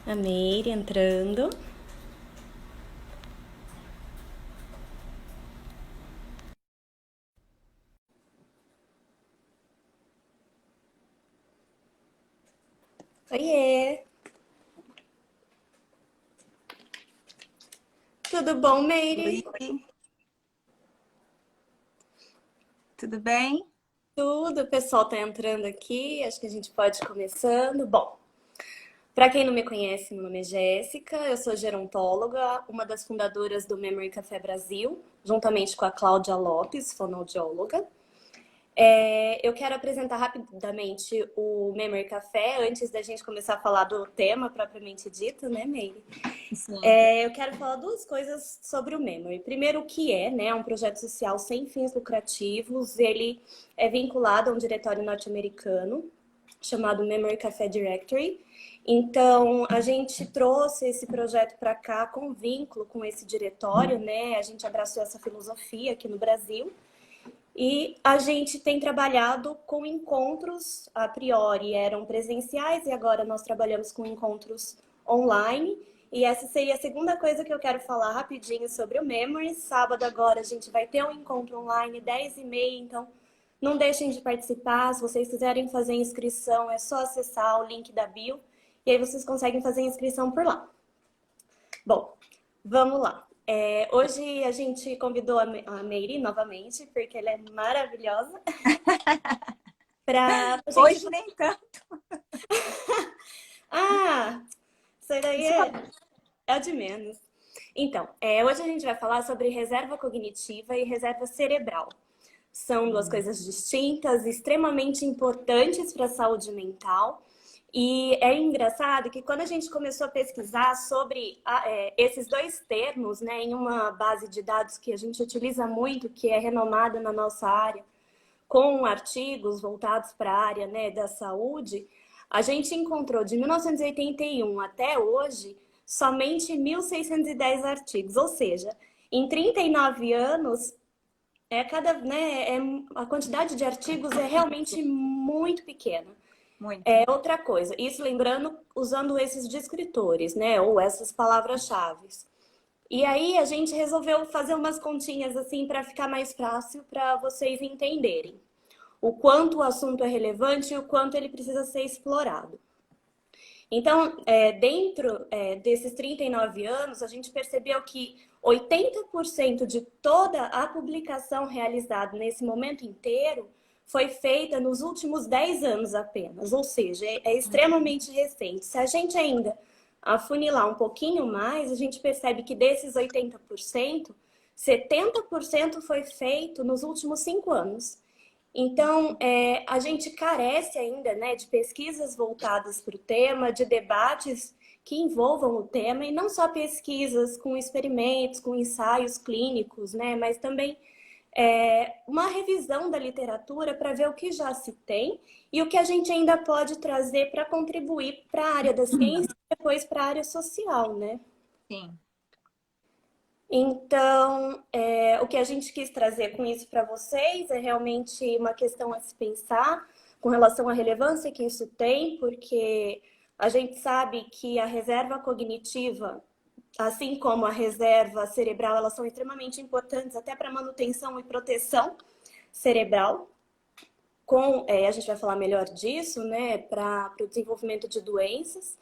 A Meire entrando. Oiê! Tudo bom, Oi, Meire? tudo bem? Tudo, o pessoal tá entrando aqui, acho que a gente pode ir começando. Bom, para quem não me conhece, meu nome é Jéssica, eu sou gerontóloga, uma das fundadoras do Memory Café Brasil, juntamente com a Cláudia Lopes, fonoaudióloga. Eu quero apresentar rapidamente o Memory Café, antes da gente começar a falar do tema propriamente dito, né, Meire? Sim. Eu quero falar duas coisas sobre o Memory. Primeiro, o que é, né? É um projeto social sem fins lucrativos. Ele é vinculado a um diretório norte-americano chamado Memory Café Directory. Então, a gente trouxe esse projeto para cá com vínculo com esse diretório, né? A gente abraçou essa filosofia aqui no Brasil. E a gente tem trabalhado com encontros, a priori eram presenciais e agora nós trabalhamos com encontros online. E essa seria a segunda coisa que eu quero falar rapidinho sobre o Memory. Sábado agora a gente vai ter um encontro online, 10h30, então não deixem de participar. Se vocês quiserem fazer inscrição, é só acessar o link da bio e aí vocês conseguem fazer inscrição por lá. Bom, vamos lá. Hoje a gente convidou a Meire novamente, porque ela é maravilhosa, para a gente... Hoje nem tanto. Ah, isso daí é o de menos. Então, hoje a gente vai falar sobre reserva cognitiva e reserva cerebral. São duas coisas distintas, extremamente importantes para a saúde mental. E é engraçado que quando a gente começou a pesquisar sobre esses dois termos, né, em uma base de dados que a gente utiliza muito, que é renomada na nossa área, com artigos voltados para a área, né, da saúde, a gente encontrou de 1981 até hoje somente 1.610 artigos, ou seja, em 39 anos a quantidade de artigos é realmente muito pequena. Muito. Outra coisa, isso lembrando usando esses descritores, né, ou essas palavras-chave. E aí a gente resolveu fazer umas continhas assim para ficar mais fácil para vocês entenderem o quanto o assunto é relevante e o quanto ele precisa ser explorado. Então, dentro desses 39 anos, a gente percebeu que 80% de toda a publicação realizada nesse momento inteiro foi feita nos últimos 10 anos apenas, ou seja, é extremamente recente. Se a gente ainda afunilar um pouquinho mais, a gente percebe que desses 80%, 70% foi feito nos últimos 5 anos. Então, a gente carece ainda, né, de pesquisas voltadas para o tema, de debates que envolvam o tema, e não só pesquisas com experimentos, com ensaios clínicos, né, mas também uma revisão da literatura para ver o que já se tem e o que a gente ainda pode trazer para contribuir para a área da ciência e depois para a área social, né? Sim. Então, o que a gente quis trazer com isso para vocês é realmente uma questão a se pensar com relação à relevância que isso tem, porque a gente sabe que a reserva cognitiva, assim como a reserva cerebral, elas são extremamente importantes até para manutenção e proteção cerebral. A gente vai falar melhor disso, né, para o desenvolvimento de doenças.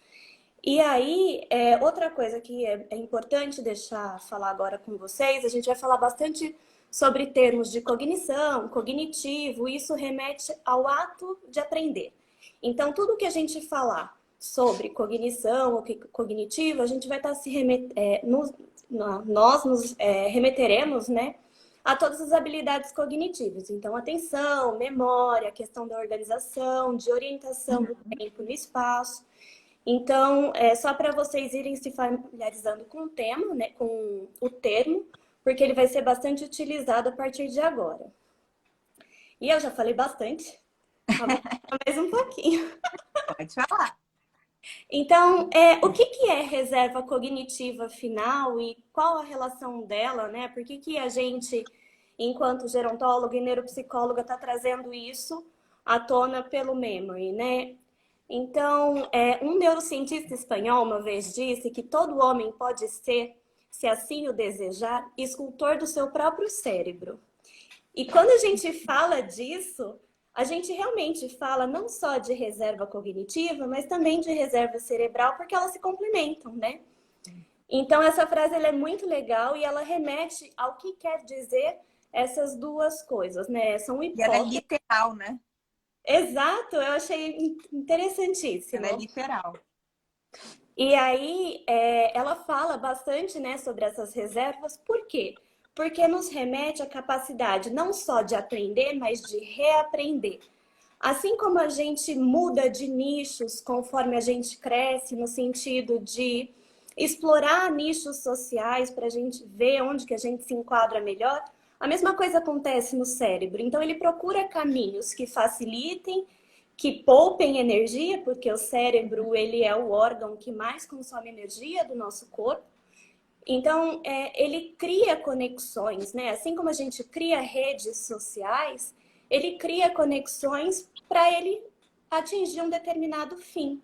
E aí, outra coisa que é importante deixar falar agora com vocês, a gente vai falar bastante sobre termos de cognição, cognitivo, isso remete ao ato de aprender. Então, tudo que a gente falar sobre cognição ou cognitivo, a gente vai estar nós nos remeteremos, né, a todas as habilidades cognitivas. Então, atenção, memória, questão da organização, de orientação do tempo no espaço. Então, só para vocês irem se familiarizando com o tema, né, com o termo, porque ele vai ser bastante utilizado a partir de agora. E eu já falei bastante, mas vou falar mais um pouquinho. Pode falar. Então, o que é reserva cognitiva final e qual a relação dela, né? Por que a gente, enquanto gerontóloga e neuropsicóloga, está trazendo isso à tona pelo memory, né? Então, um neurocientista espanhol uma vez disse que todo homem pode ser, se assim o desejar, escultor do seu próprio cérebro. E quando a gente fala disso, a gente realmente fala não só de reserva cognitiva, mas também de reserva cerebral, porque elas se complementam, né? Então, essa frase ela é muito legal e ela remete ao que quer dizer essas duas coisas, né? São E ela é hipóteses. literal, né? Exato, eu achei Ela é interessantíssimo. literal. E aí, ela fala bastante, né, sobre essas reservas. Por quê? Porque nos remete à capacidade não só de aprender, mas de reaprender. Assim como a gente muda de nichos conforme a gente cresce, no sentido de explorar nichos sociais para a gente ver onde que a gente se enquadra melhor, a mesma coisa acontece no cérebro. Então ele procura caminhos que facilitem, que poupem energia, porque o cérebro ele é o órgão que mais consome energia do nosso corpo. Então ele cria conexões, né? Assim como a gente cria redes sociais, ele cria conexões para ele atingir um determinado fim.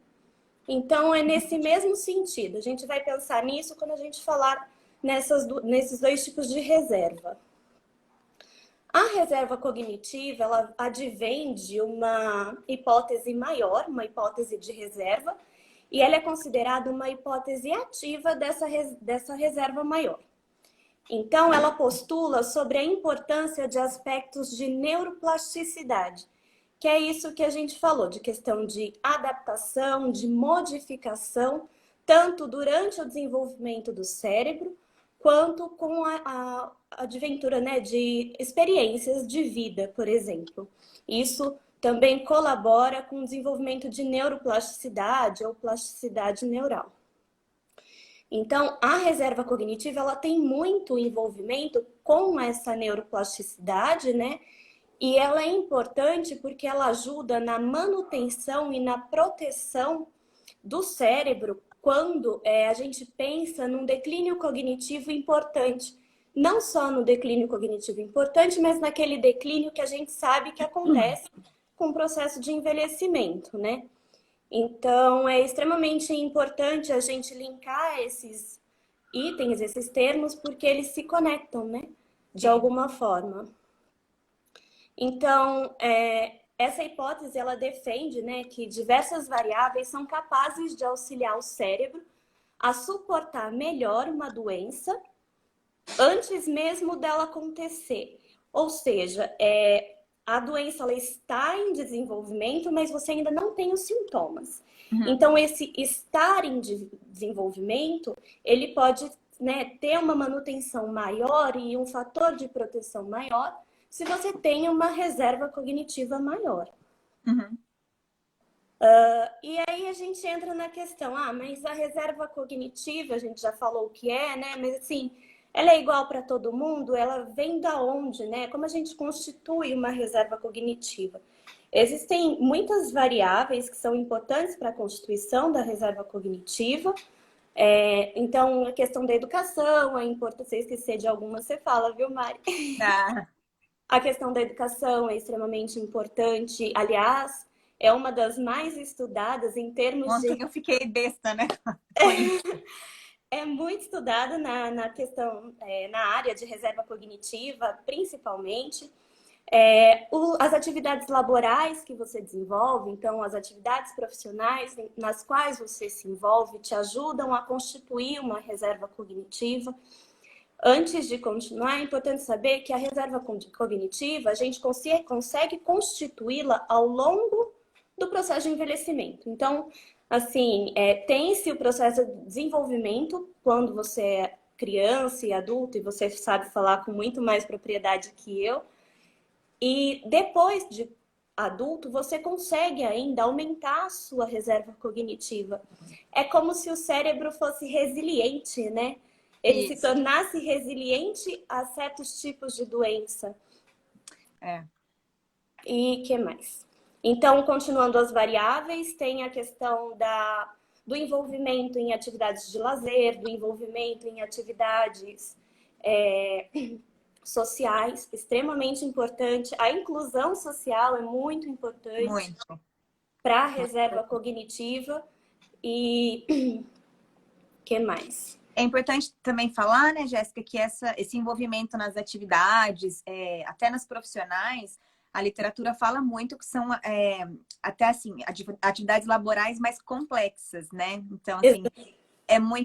Então, é nesse mesmo sentido. A gente vai pensar nisso quando a gente falar nesses dois tipos de reserva. A reserva cognitiva, ela advém de uma hipótese maior, uma hipótese de reserva, e ela é considerada uma hipótese ativa dessa reserva maior. Então, ela postula sobre a importância de aspectos de neuroplasticidade, que é isso que a gente falou, de questão de adaptação, de modificação, tanto durante o desenvolvimento do cérebro, quanto com a adventura, né, de experiências de vida, por exemplo. Isso também colabora com o desenvolvimento de neuroplasticidade ou plasticidade neural. Então, a reserva cognitiva, ela tem muito envolvimento com essa neuroplasticidade, né? E ela é importante porque ela ajuda na manutenção e na proteção do cérebro quando a gente pensa num declínio cognitivo importante. Não só no declínio cognitivo importante, mas naquele declínio que a gente sabe que acontece com o processo de envelhecimento, né? Então, é extremamente importante a gente linkar esses itens, esses termos, porque eles se conectam, né? De Sim. alguma forma. Então, essa hipótese, ela defende, né, que diversas variáveis são capazes de auxiliar o cérebro a suportar melhor uma doença antes mesmo dela acontecer. Ou seja, a doença ela está em desenvolvimento, mas você ainda não tem os sintomas. Uhum. Então, esse estar em desenvolvimento, ele pode, né, ter uma manutenção maior e um fator de proteção maior se você tem uma reserva cognitiva maior. Uhum. E aí a gente entra na questão, mas a reserva cognitiva, a gente já falou o que é, né? Mas assim, ela é igual para todo mundo? Ela vem da onde, né? Como a gente constitui uma reserva cognitiva? Existem muitas variáveis que são importantes para a constituição da reserva cognitiva. Então, a questão da educação, a importância, se esquecer de alguma, você fala, viu, Mari? Tá. A questão da educação é extremamente importante. Aliás, é uma das mais estudadas em termos Ontem de. eu fiquei besta, né? Com isso. É muito estudada na questão, na área de reserva cognitiva, principalmente. As atividades laborais que você desenvolve, então as atividades profissionais nas quais você se envolve, te ajudam a constituir uma reserva cognitiva. Antes de continuar, é importante saber que a reserva cognitiva, a gente consegue constituí-la ao longo do processo de envelhecimento. Então, assim, tem-se o processo de desenvolvimento quando você é criança e adulto, e você sabe falar com muito mais propriedade que eu. E depois de adulto, você consegue ainda aumentar a sua reserva cognitiva. É como se o cérebro fosse resiliente, né? Ele se Isso. tornasse resiliente a certos tipos de doença. E que mais? Então, continuando as variáveis, tem a questão do envolvimento em atividades de lazer, do envolvimento em atividades sociais, extremamente importante. A inclusão social é muito importante. Muito. para a reserva cognitiva e que mais? É importante também falar, né, Jéssica, que esse envolvimento nas atividades, até nas profissionais, a literatura fala muito que são até assim, atividades laborais mais complexas, né? Então, assim,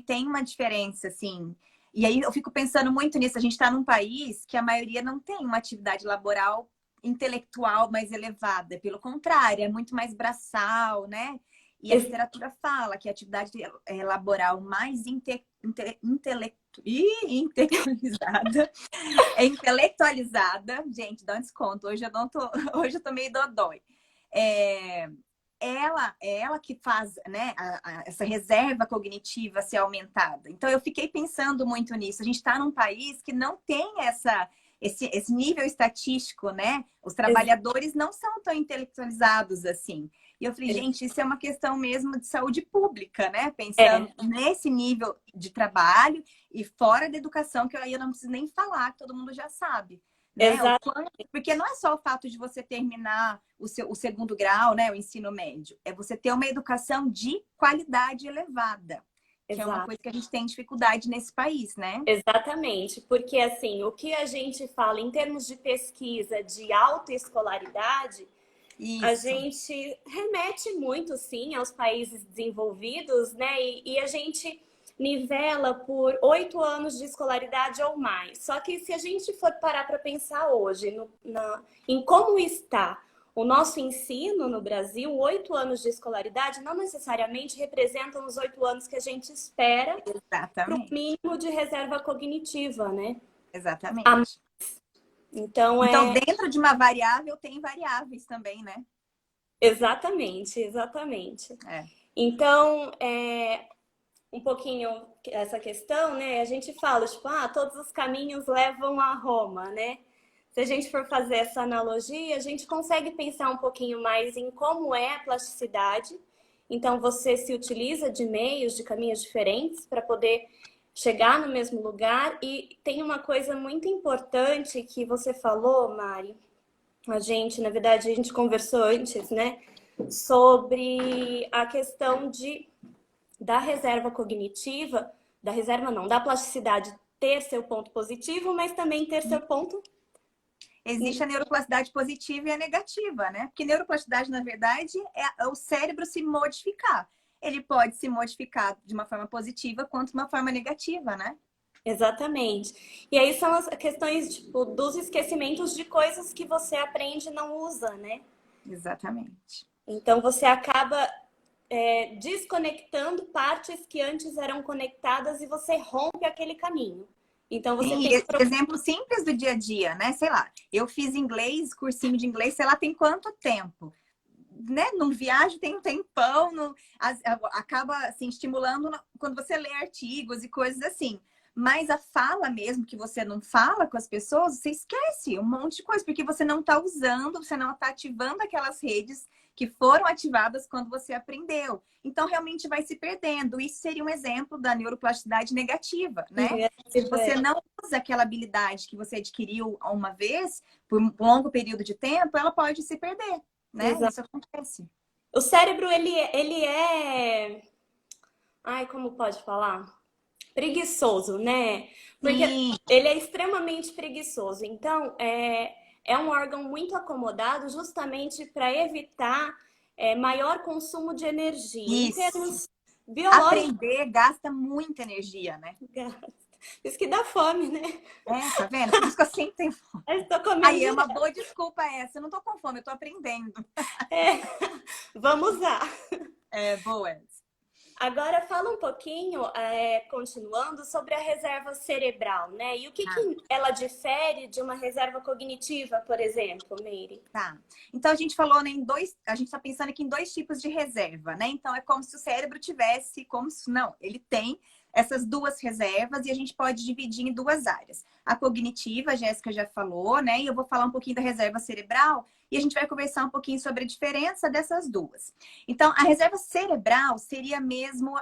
tem uma diferença, assim. E aí eu fico pensando muito nisso. A gente está num país que a maioria não tem uma atividade laboral intelectual mais elevada. Pelo contrário, é muito mais braçal, né? E a literatura fala que a atividade laboral mais intelectualizada é intelectualizada. Gente, dá um desconto. Hoje eu tô meio dodói. É ela que faz, né, essa reserva cognitiva ser aumentada. Então, eu fiquei pensando muito nisso. A gente está num país que não tem esse nível estatístico, né? Os trabalhadores não são tão intelectualizados assim. E eu falei, gente, isso é uma questão mesmo de saúde pública, né? Pensando nesse nível de trabalho e fora da educação, que aí eu não preciso nem falar, que todo mundo já sabe. Né? Porque não é só o fato de você terminar o segundo grau, né, o ensino médio. É você ter uma educação de qualidade elevada. Que é uma coisa que a gente tem dificuldade nesse país, né? Exatamente. Porque, assim, o que a gente fala em termos de pesquisa de autoescolaridade, a gente remete muito, sim, aos países desenvolvidos, né? E a gente nivela por 8 anos de escolaridade ou mais. Só que se a gente for parar para pensar hoje em como está o nosso ensino no Brasil, 8 anos de escolaridade não necessariamente representam os 8 anos que a gente espera para o mínimo de reserva cognitiva, né? Exatamente. Então, dentro de uma variável, tem variáveis também, né? Exatamente. Então, um pouquinho essa questão, né? A gente fala, tipo, todos os caminhos levam a Roma, né? Se a gente for fazer essa analogia, a gente consegue pensar um pouquinho mais em como é a plasticidade. Então, você se utiliza de meios, de caminhos diferentes para poder chegar no mesmo lugar. E tem uma coisa muito importante que você falou, Mari. Na verdade, a gente conversou antes, né? Sobre a questão da reserva cognitiva, da plasticidade ter seu ponto positivo, mas também ter seu ponto... Existe a neuroplasticidade positiva e a negativa, né? Porque neuroplasticidade, na verdade, é o cérebro se modificar. Ele pode se modificar de uma forma positiva quanto de uma forma negativa, né? Exatamente. E aí são as questões, tipo, dos esquecimentos de coisas que você aprende e não usa, né? Exatamente. Então, você acaba desconectando partes que antes eram conectadas e você rompe aquele caminho. Então, você tem exemplo simples do dia a dia, né? Sei lá, eu fiz inglês, cursinho de inglês, sei lá, tem quanto tempo? Né? Não viajo, tem um tempão, acaba assim, estimulando quando você lê artigos e coisas assim. Mas a fala mesmo, que você não fala com as pessoas, você esquece um monte de coisa, porque você não está usando, você não está ativando aquelas redes que foram ativadas quando você aprendeu. Então, realmente vai se perdendo. Isso seria um exemplo da neuroplasticidade negativa, né? Se você não usa aquela habilidade que você adquiriu uma vez, por um longo período de tempo, ela pode se perder, né? Isso acontece. O cérebro, ele é... Ai, como pode falar? Preguiçoso, né? Porque ele é extremamente preguiçoso. Então, é um órgão muito acomodado justamente para evitar maior consumo de energia. Isso. Em termos biológicos... Aprender gasta muita energia, né? Gasta. Isso que dá fome, né? Tá vendo? Por isso que eu sempre tenho fome. Aí é uma boa desculpa essa. Eu não tô com fome, eu tô aprendendo. Vamos usar. Boa. Agora fala um pouquinho, continuando, sobre a reserva cerebral, né? E o que ela difere de uma reserva cognitiva, por exemplo, Meire? Tá. Então a gente falou, né, a gente tá pensando aqui em 2 tipos de reserva, né? Então é como se o cérebro tivesse, não, ele tem essas 2 reservas e a gente pode dividir em 2 áreas. A cognitiva, a Jéssica já falou, né? E eu vou falar um pouquinho da reserva cerebral e a gente vai conversar um pouquinho sobre a diferença dessas 2. Então, a reserva cerebral seria mesmo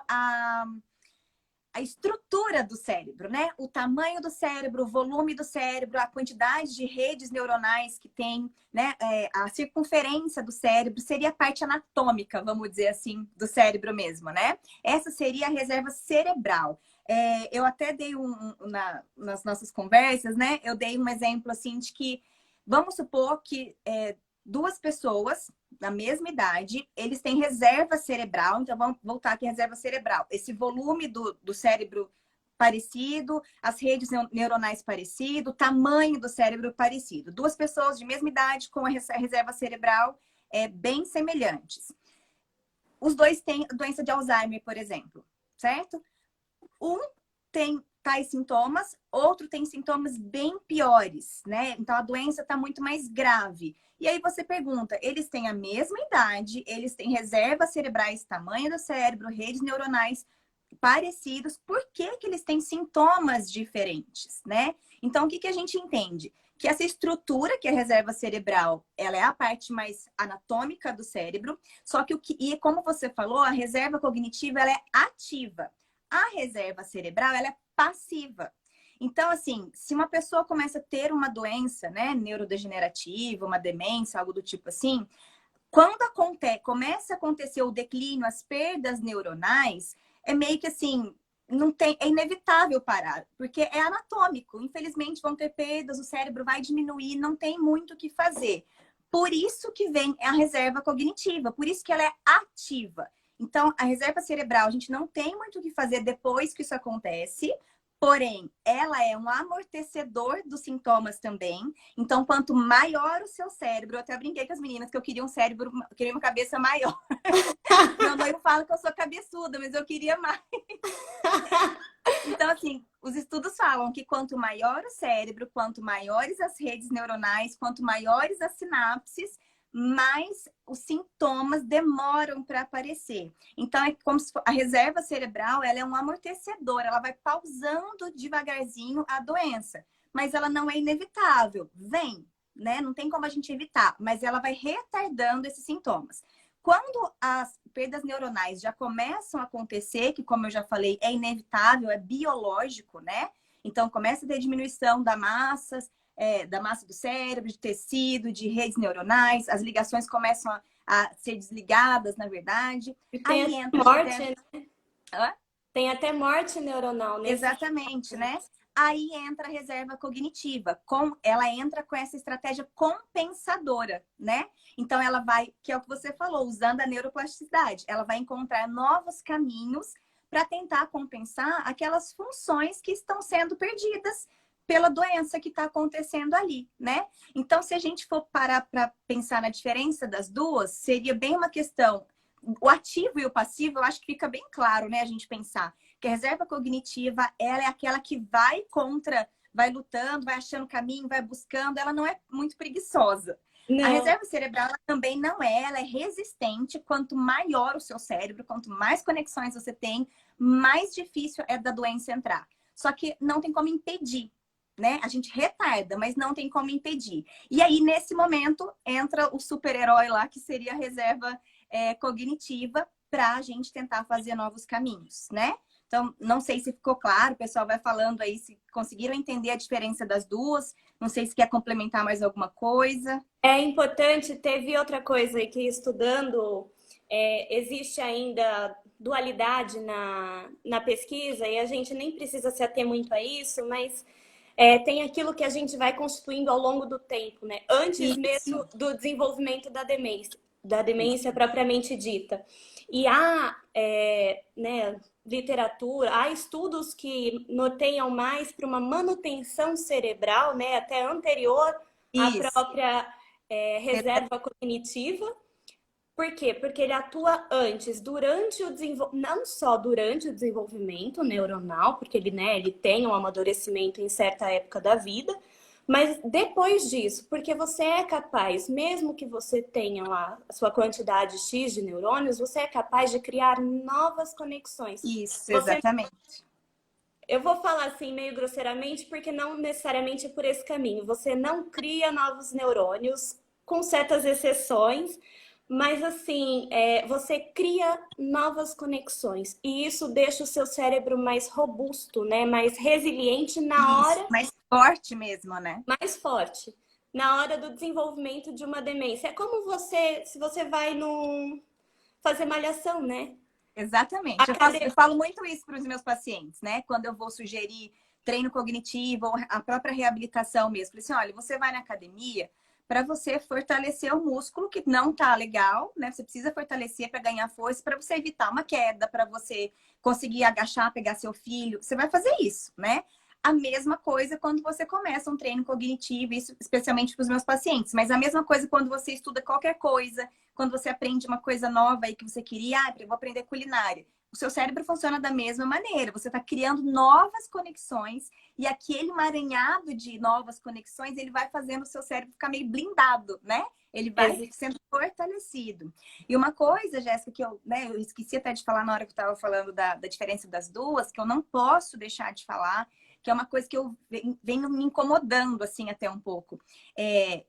a estrutura do cérebro, né? O tamanho do cérebro, o volume do cérebro, a quantidade de redes neuronais que tem, né? A circunferência do cérebro seria a parte anatômica, vamos dizer assim, do cérebro mesmo, né? Essa seria a reserva cerebral. Eu até dei nas nossas conversas, né? Eu dei um exemplo assim de que, vamos supor que duas pessoas da mesma idade, eles têm reserva cerebral, então vamos voltar aqui à reserva cerebral. Esse volume do cérebro parecido, as redes neuronais parecido, o tamanho do cérebro parecido. Duas pessoas de mesma idade com a reserva cerebral bem semelhantes. Os dois têm doença de Alzheimer, por exemplo, certo? Um tem tais sintomas, outro tem sintomas bem piores, né? Então a doença está muito mais grave. E aí você pergunta, eles têm a mesma idade, eles têm reservas cerebrais, tamanho do cérebro, redes neuronais parecidos, por que que eles têm sintomas diferentes, né? Então o que que a gente entende? Que essa estrutura, que é a reserva cerebral, ela é a parte mais anatômica do cérebro, só que e como você falou, a reserva cognitiva ela é ativa. A reserva cerebral, ela é passiva. Então, assim, se uma pessoa começa a ter uma doença, né, neurodegenerativa, uma demência, algo do tipo assim, quando começa a acontecer o declínio, as perdas neuronais, é meio que assim, é inevitável parar, porque é anatômico. Infelizmente, vão ter perdas, o cérebro vai diminuir, não tem muito o que fazer. Por isso que vem a reserva cognitiva, por isso que ela é ativa. Então, a reserva cerebral, a gente não tem muito o que fazer depois que isso acontece, porém, ela é um amortecedor dos sintomas também. Então, quanto maior o seu cérebro, eu até brinquei com as meninas que eu queria um cérebro, eu queria uma cabeça maior. Meu noivo fala que eu sou cabeçuda, mas eu queria mais. Então, assim, os estudos falam que quanto maior o cérebro, quanto maiores as redes neuronais, quanto maiores as sinapses, mais os sintomas demoram para aparecer. Então, é como se a reserva cerebral, ela é um amortecedor, ela vai pausando devagarzinho a doença, mas ela não é inevitável. Vem, né? Não tem como a gente evitar, mas ela vai retardando esses sintomas. Quando as perdas neuronais já começam a acontecer, que como eu já falei, é inevitável, é biológico, né? Então, começa a ter diminuição da massa do cérebro, de tecido, de redes neuronais, as ligações começam a ser desligadas, na verdade. E tem Aí até entra morte, né? Hã? Tem até morte neuronal nesse. Exatamente, né? Aí entra a reserva cognitiva, ela entra com essa estratégia compensadora, né? Então ela vai, que é o que você falou, usando a neuroplasticidade, ela vai encontrar novos caminhos para tentar compensar aquelas funções que estão sendo perdidas pela doença que está acontecendo ali, né? Então, se a gente for parar para pensar na diferença das duas, seria bem uma questão. O ativo e o passivo, eu acho que fica bem claro, né? A gente pensar que a reserva cognitiva, ela é aquela que vai contra, vai lutando, vai achando caminho, vai buscando, ela não é muito preguiçosa. A Não. reserva cerebral ela também não é, ela é resistente. Quanto maior o seu cérebro, quanto mais conexões você tem, mais difícil é da doença entrar. Só que não tem como impedir, né? A gente retarda, mas não tem como impedir. E aí, nesse momento, entra o super-herói lá, que seria a reserva cognitiva, para a gente tentar fazer novos caminhos, né? Então, não sei se ficou claro, o pessoal vai falando aí se conseguiram entender a diferença das duas. Não sei se quer complementar mais alguma coisa. É importante, teve outra coisa aí que estudando, existe ainda dualidade na pesquisa e a gente nem precisa se ater muito a isso, mas tem aquilo que a gente vai constituindo ao longo do tempo, né? Antes Isso. mesmo do desenvolvimento da demência propriamente dita. E há, né, literatura, há estudos que norteiam mais para uma manutenção cerebral, né, até anterior à Isso. própria reserva cognitiva. Por quê? Porque ele atua antes, durante o desenvolvimento, não só durante o desenvolvimento neuronal, porque ele, né, ele tem um amadurecimento em certa época da vida, mas depois disso, porque você é capaz, mesmo que você tenha lá a sua quantidade X de neurônios, você é capaz de criar novas conexões. Isso, exatamente. Eu vou falar assim meio grosseiramente, porque não necessariamente é por esse caminho. Você não cria novos neurônios, com certas exceções, Mas assim, você cria novas conexões e isso deixa o seu cérebro mais robusto, né? Mais resiliente na Isso, hora mais forte mesmo, né? mais forte, na hora do desenvolvimento de uma demência. É como você, se você vai fazer malhação, né? Exatamente. Eu falo muito isso para os meus pacientes, né? Quando eu vou sugerir treino cognitivo ou a própria reabilitação mesmo. Falei assim, olha, você vai na academia para você fortalecer o músculo que não tá legal, né? Você precisa fortalecer para ganhar força, para você evitar uma queda, para você conseguir agachar, pegar seu filho. Você vai fazer isso, né? A mesma coisa quando você começa um treino cognitivo, isso especialmente para os meus pacientes, mas a mesma coisa quando você estuda qualquer coisa, quando você aprende uma coisa nova aí que você queria, eu vou aprender culinária. O seu cérebro funciona da mesma maneira. Você está criando novas conexões e aquele emaranhado de novas conexões, ele vai fazendo o seu cérebro ficar meio blindado, né? Ele vai sendo fortalecido. E uma coisa, Jéssica, que eu esqueci até de falar na hora que eu estava falando da diferença das duas, que eu não posso deixar de falar, que é uma coisa que eu venho me incomodando, assim, até um pouco.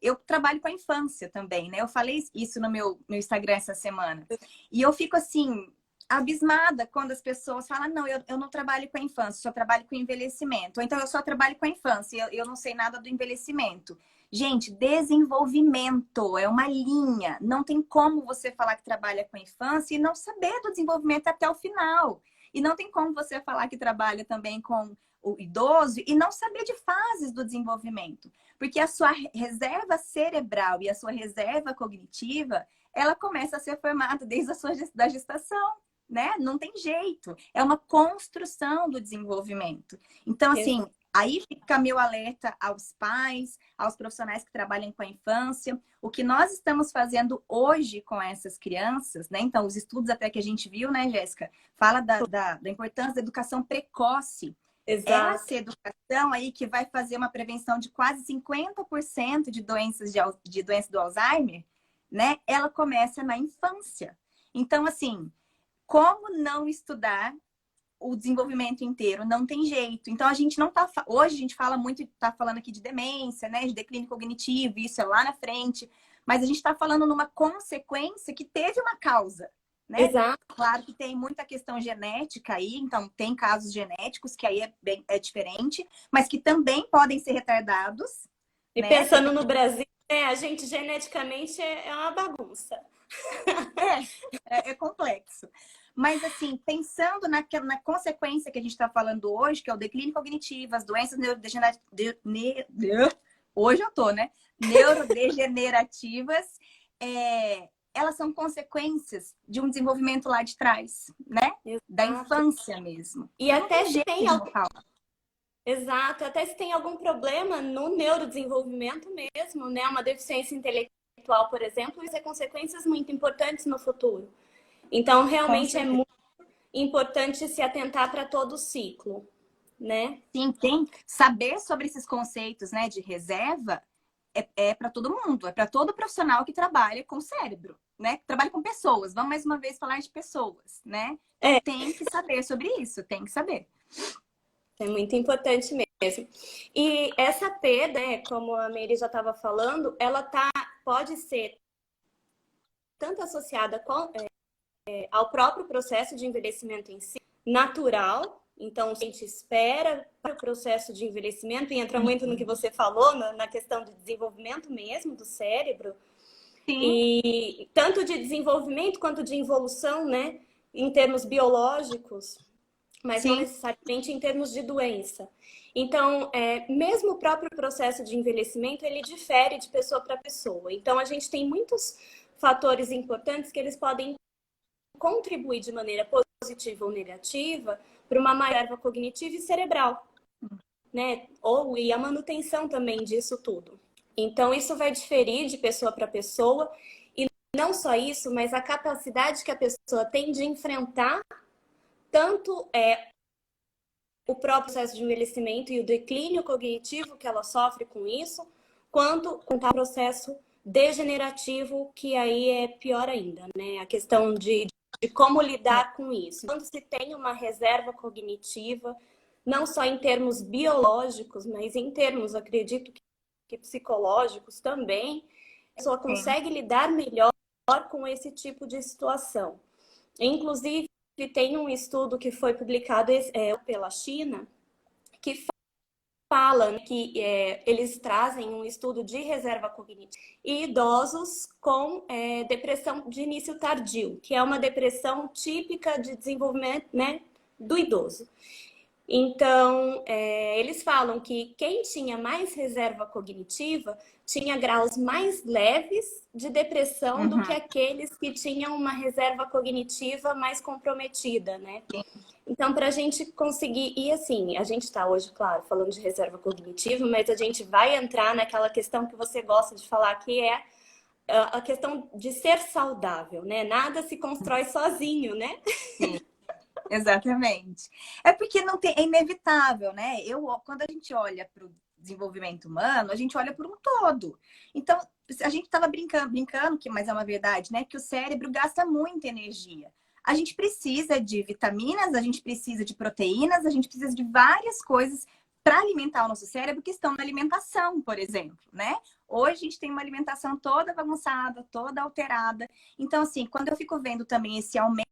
Eu trabalho com a infância também, né? Eu falei isso no meu Instagram essa semana. E eu fico, assim, abismada quando as pessoas falam, não, eu não trabalho com a infância, só trabalho com envelhecimento. Ou então, eu só trabalho com a infância, eu não sei nada do envelhecimento. Gente, desenvolvimento é uma linha. Não tem como você falar que trabalha com a infância e não saber do desenvolvimento até o final. E não tem como você falar que trabalha também com o idoso e não saber de fases do desenvolvimento. Porque a sua reserva cerebral e a sua reserva cognitiva, ela começa a ser formada desde a sua da gestação, né? Não tem jeito. É uma construção do desenvolvimento. Então, assim, aí fica meu alerta aos pais, aos profissionais que trabalham com a infância. O que nós estamos fazendo hoje com essas crianças, né? Então, os estudos até que a gente viu, né, Jéssica, fala da importância da educação precoce. Exato. Essa educação aí que vai fazer uma prevenção de quase 50% de doenças de doença do Alzheimer, né? Ela começa na infância. Então, assim, como não estudar o desenvolvimento inteiro? Não tem jeito. Então, a gente não tá... Hoje a gente fala muito, tá falando aqui de demência, né? De declínio cognitivo, isso é lá na frente. Mas a gente está falando numa consequência que teve uma causa, né? Exato. Claro que tem muita questão genética aí, então tem casos genéticos que aí é diferente, mas que também podem ser retardados, E né? pensando no Brasil, a gente geneticamente é uma bagunça. É complexo. Mas, assim, pensando na consequência que a gente está falando hoje, que é o declínio cognitivo, as doenças neurodegenerativas... Hoje eu tô, né? Neurodegenerativas, elas são consequências de um desenvolvimento lá de trás, né? Exato. Da infância mesmo. E Não até tem se jeito tem de não falar. Exato, até se tem algum problema no neurodesenvolvimento mesmo, né? Uma deficiência intelectual, por exemplo, isso é consequências muito importantes no futuro. Então, Com realmente é certeza. muito importante se atentar para todo o ciclo, né? Sim, tem saber sobre esses conceitos, né, de reserva é para todo mundo, é para todo profissional que trabalha com cérebro, né? Que trabalha com pessoas. Vamos mais uma vez falar de pessoas, né? Então É, tem que saber sobre isso, tem que saber. é muito importante mesmo. E essa perda, né, como a Mary já estava falando, pode ser tanto associada ao próprio processo de envelhecimento em si, natural. Então, a gente espera para o processo de envelhecimento e entra muito no que você falou, na questão de desenvolvimento mesmo do cérebro. Sim, E tanto de desenvolvimento quanto de evolução, né? Em termos biológicos, mas não sim, necessariamente em termos de doença. Então, mesmo o próprio processo de envelhecimento, ele difere de pessoa para pessoa. Então, a gente tem muitos fatores importantes que eles podem contribuir de maneira positiva ou negativa para uma maior erva cognitiva e cerebral, né? E a manutenção também disso tudo. Então, isso vai diferir de pessoa para pessoa. E não só isso, mas a capacidade que a pessoa tem de enfrentar tanto o próprio processo de envelhecimento e o declínio cognitivo que ela sofre com isso, quanto com o processo degenerativo, que aí é pior ainda, né? A questão de como lidar com isso. Quando se tem uma reserva cognitiva, não só em termos biológicos, mas em termos, acredito que psicológicos também, a pessoa sim. consegue lidar melhor com esse tipo de situação. Inclusive, tem um estudo que foi publicado pela China que fala, né, que eles trazem um estudo de reserva cognitiva e idosos com depressão de início tardio, que é uma depressão típica de desenvolvimento, né, do idoso. Então, eles falam que quem tinha mais reserva cognitiva tinha graus mais leves de depressão do que aqueles que tinham uma reserva cognitiva mais comprometida, né? Então, para a gente conseguir... E assim, a gente está hoje, claro, falando de reserva cognitiva, mas a gente vai entrar naquela questão que você gosta de falar, que é a questão de ser saudável, né? Nada se constrói sozinho, né? Sim. Exatamente. É porque não tem, é inevitável, né? Quando a gente olha para o desenvolvimento humano, a gente olha por um todo. Então, a gente estava brincando, mas é uma verdade, né? Que o cérebro gasta muita energia. A gente precisa de vitaminas, a gente precisa de proteínas, a gente precisa de várias coisas para alimentar o nosso cérebro que estão na alimentação, por exemplo, né? Hoje a gente tem uma alimentação toda bagunçada, toda alterada. Então, assim, quando eu fico vendo também esse aumento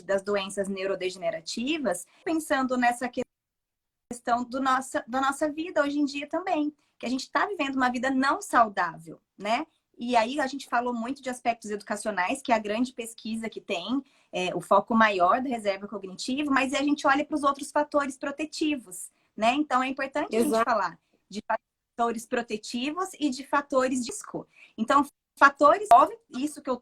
das doenças neurodegenerativas, pensando nessa questão da nossa vida hoje em dia também, que a gente está vivendo uma vida não saudável, né? E aí a gente falou muito de aspectos educacionais, que é a grande pesquisa que tem, o foco maior da reserva cognitiva, mas a gente olha para os outros fatores protetivos, né? Então é importante a gente falar de fatores protetivos e de fatores de risco. Então, fatores, óbvio, isso que eu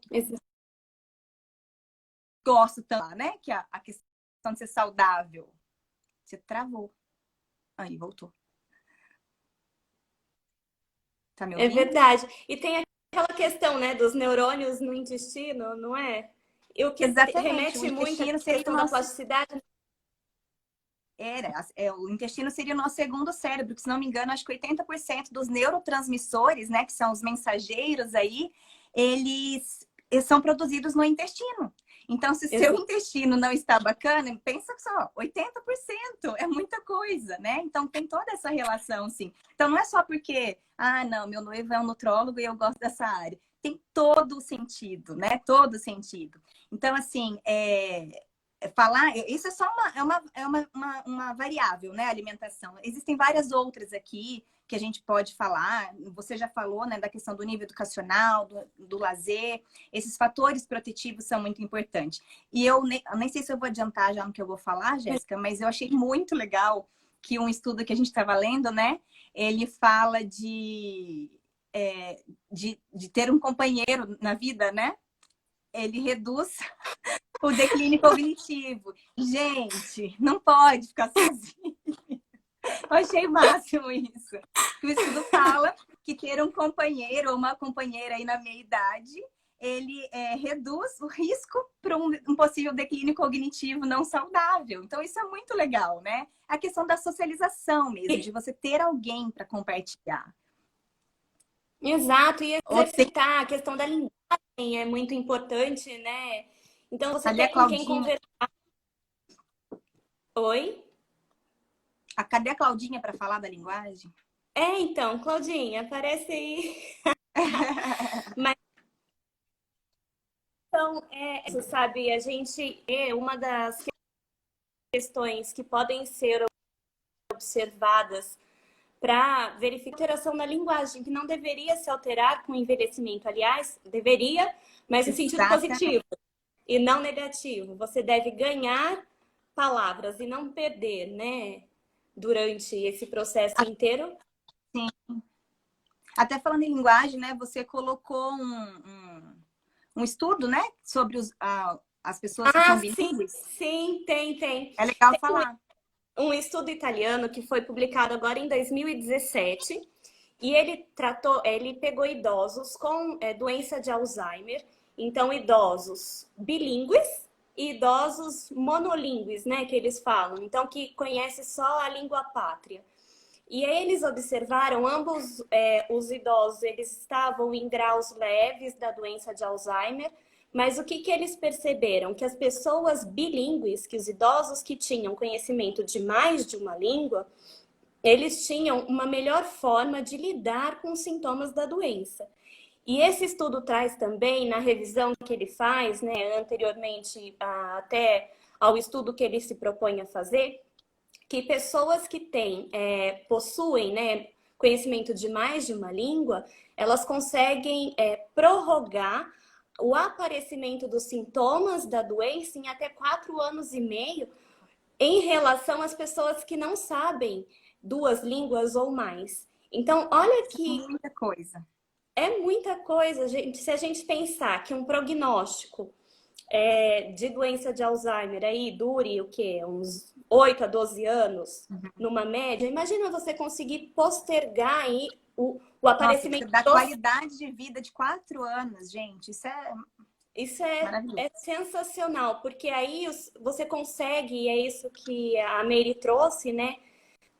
gosto tanto, né? Que a questão de ser saudável. Você travou. Aí, voltou. Tá me É ouvindo? verdade. E tem aquela questão, né, dos neurônios no intestino, não é? E o que Exatamente. O remete muito à intestino seria o questão da nosso... plasticidade. o intestino seria o nosso segundo cérebro, que, se não me engano, acho que 80% dos neurotransmissores, né, que são os mensageiros aí, eles são produzidos no intestino. Então, se seu intestino não está bacana, pensa só, 80% é muita coisa, né? Então, tem toda essa relação, sim. Então, não é só porque, não, meu noivo é um nutrólogo e eu gosto dessa área. Tem todo o sentido, né? Todo o sentido. Então, assim, falar, isso é só uma variável, né? Alimentação. Existem várias outras aqui que a gente pode falar. Você já falou, né, da questão do nível educacional, do lazer. Esses fatores protetivos são muito importantes. E eu nem sei se eu vou adiantar já no que eu vou falar, Jéssica, mas eu achei muito legal que um estudo que a gente estava lendo, né? Ele fala de ter um companheiro na vida, né? Ele reduz o declínio cognitivo. Gente, não pode ficar sozinho. Eu achei máximo isso. O estudo fala que ter um companheiro ou uma companheira aí na meia-idade, ele reduz o risco para um possível declínio cognitivo não saudável. Então, isso é muito legal, né? A questão da socialização mesmo, de você ter alguém para compartilhar. Exato, e exercitar a questão da linguagem é muito importante, né? Então, você Cadê a tem com quem Claudinha? conversar. Oi? Cadê a Claudinha para falar da linguagem? Então, Claudinha, aparece aí. Mas, então, você sabe, a gente uma das questões que podem ser observadas para verificar a alteração na linguagem, que não deveria se alterar com o envelhecimento. Aliás, deveria, mas no sentido positivo e não negativo. Você deve ganhar palavras e não perder, né? Durante esse processo inteiro. Sim. Até falando em linguagem, né? Você colocou um estudo, né? Sobre as pessoas que são bilíngues. Sim, tem. É legal falar. Um estudo italiano que foi publicado agora em 2017 e ele pegou idosos com doença de Alzheimer, então idosos bilíngues e idosos monolíngues, né, que eles falam, então que conhece só a língua pátria. E aí eles observaram, ambos os idosos, eles estavam em graus leves da doença de Alzheimer, mas o que eles perceberam? Que as pessoas bilíngues, que os idosos que tinham conhecimento de mais de uma língua, eles tinham uma melhor forma de lidar com os sintomas da doença. E esse estudo traz também, na revisão que ele faz, né, anteriormente até ao estudo que ele se propõe a fazer, que pessoas que possuem, né, conhecimento de mais de uma língua, elas conseguem prorrogar o aparecimento dos sintomas da doença em até 4 anos e meio, em relação às pessoas que não sabem duas línguas ou mais. Então, olha Isso é que muita coisa. é muita coisa, gente. Se a gente pensar que um prognóstico de doença de Alzheimer aí dure o quê? Uns 8 a 12 anos, numa média, imagina você conseguir postergar aí o Nossa, você aparecimento dá dos... qualidade de vida de 4 anos, gente. Isso é Isso é maravilhoso. sensacional, porque aí você consegue, e é isso que a Mary trouxe, né?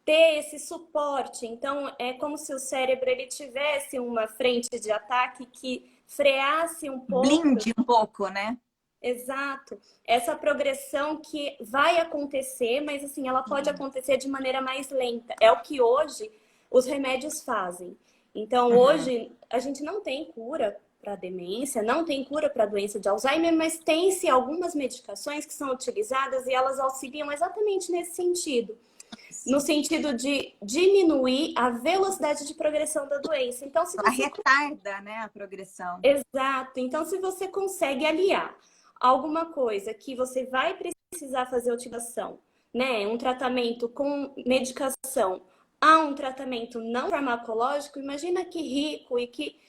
Ter esse suporte. Então, é como se o cérebro ele tivesse uma frente de ataque que freasse um pouco. Blinde um pouco, né? Exato. Essa progressão que vai acontecer, mas assim, ela pode acontecer de maneira mais lenta. É o que hoje os remédios fazem. Então, Uhum. hoje a gente não tem cura para demência, não tem cura para doença de Alzheimer, mas tem-se algumas medicações que são utilizadas e elas auxiliam exatamente nesse sentido, no sentido de diminuir a velocidade de progressão da doença. Então, se Ela você... retarda, né, a progressão. Exato. Então, se você consegue aliar alguma coisa que você vai precisar fazer utilização, né, um tratamento com medicação, a um tratamento não farmacológico, imagina que rico e que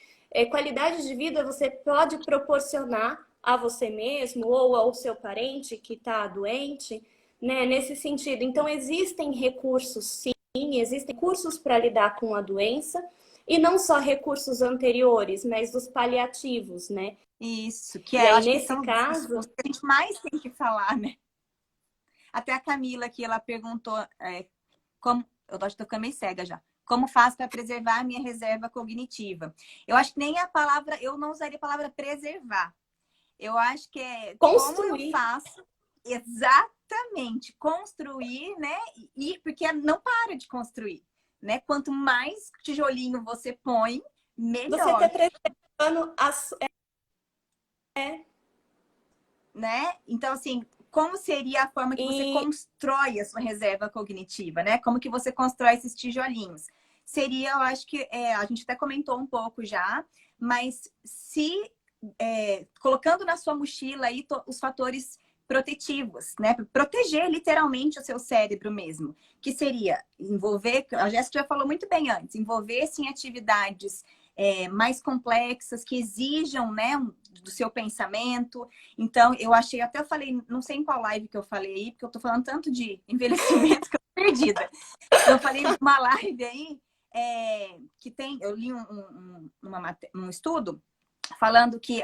qualidade de vida você pode proporcionar a você mesmo ou ao seu parente que está doente, né, nesse sentido. Então, existem recursos, sim, existem cursos para lidar com a doença, e não só recursos anteriores, mas dos paliativos, né? Isso, que E é, eu aí, acho que nesse são os caso, que a gente mais tem que falar, né? Até a Camila aqui, ela perguntou como. Eu tô ficando meio cega já. Como faço para preservar a minha reserva cognitiva? Eu acho que nem a palavra, eu não usaria a palavra preservar. Eu acho que é como eu construir. faço exatamente construir, né? E porque não para de construir, né? Quanto mais tijolinho você põe, Você está melhor, preservando né? Então, assim, como seria a forma que você e constrói a sua reserva cognitiva, né? Como que você constrói esses tijolinhos? Seria, eu acho que a gente até comentou um pouco já, mas se colocando na sua mochila aí os fatores protetivos, né? Proteger literalmente o seu cérebro mesmo, que seria envolver, a Jéssica já falou muito bem antes, envolver-se em atividades mais complexas, que exijam, né, do seu pensamento. Então, eu achei, até eu falei, não sei em qual live que eu falei aí, porque eu tô falando tanto de envelhecimento que eu tô perdida. Eu falei numa live aí, que tem, eu li um estudo falando que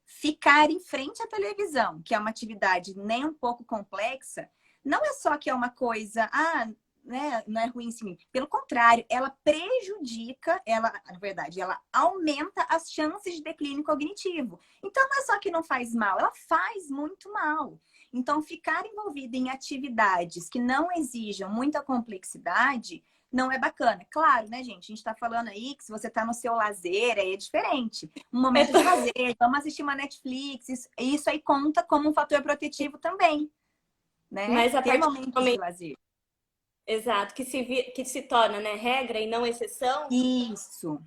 ficar em frente à televisão, que é uma atividade nem um pouco complexa, não é só que é uma coisa, né, não é ruim em si. Pelo contrário, ela prejudica, na verdade, ela aumenta as chances de declínio cognitivo. Então, não é só que não faz mal, ela faz muito mal. Então, ficar envolvido em atividades que não exijam muita complexidade não é bacana. Claro, né, gente? A gente tá falando aí que se você tá no seu lazer, aí é diferente. Um momento de lazer, vamos assistir uma Netflix, isso aí conta como um fator protetivo também, né? mas a Ter partir do momentos de momento, lazer. exato, que se torna, né, regra e não exceção, Isso.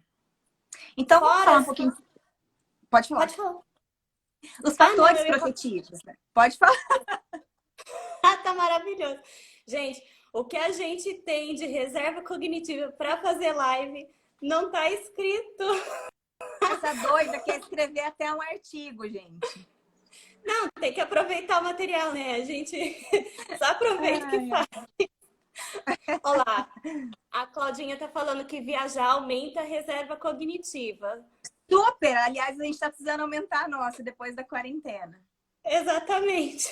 Então, vamos fora falar um as... pouquinho. Pode falar. Pode falar. Os Ah, não, fatores eu ia falar. protetivos, né? Pode falar. Ah, tá maravilhoso. Gente, o que a gente tem de reserva cognitiva para fazer live não tá escrito. Essa doida quer escrever até um artigo, gente. Não, tem que aproveitar o material, né? A gente só aproveita o que Ai, faz. Olá, a Claudinha tá falando que viajar aumenta a reserva cognitiva. super! Aliás, a gente está precisando aumentar a nossa depois da quarentena. Exatamente.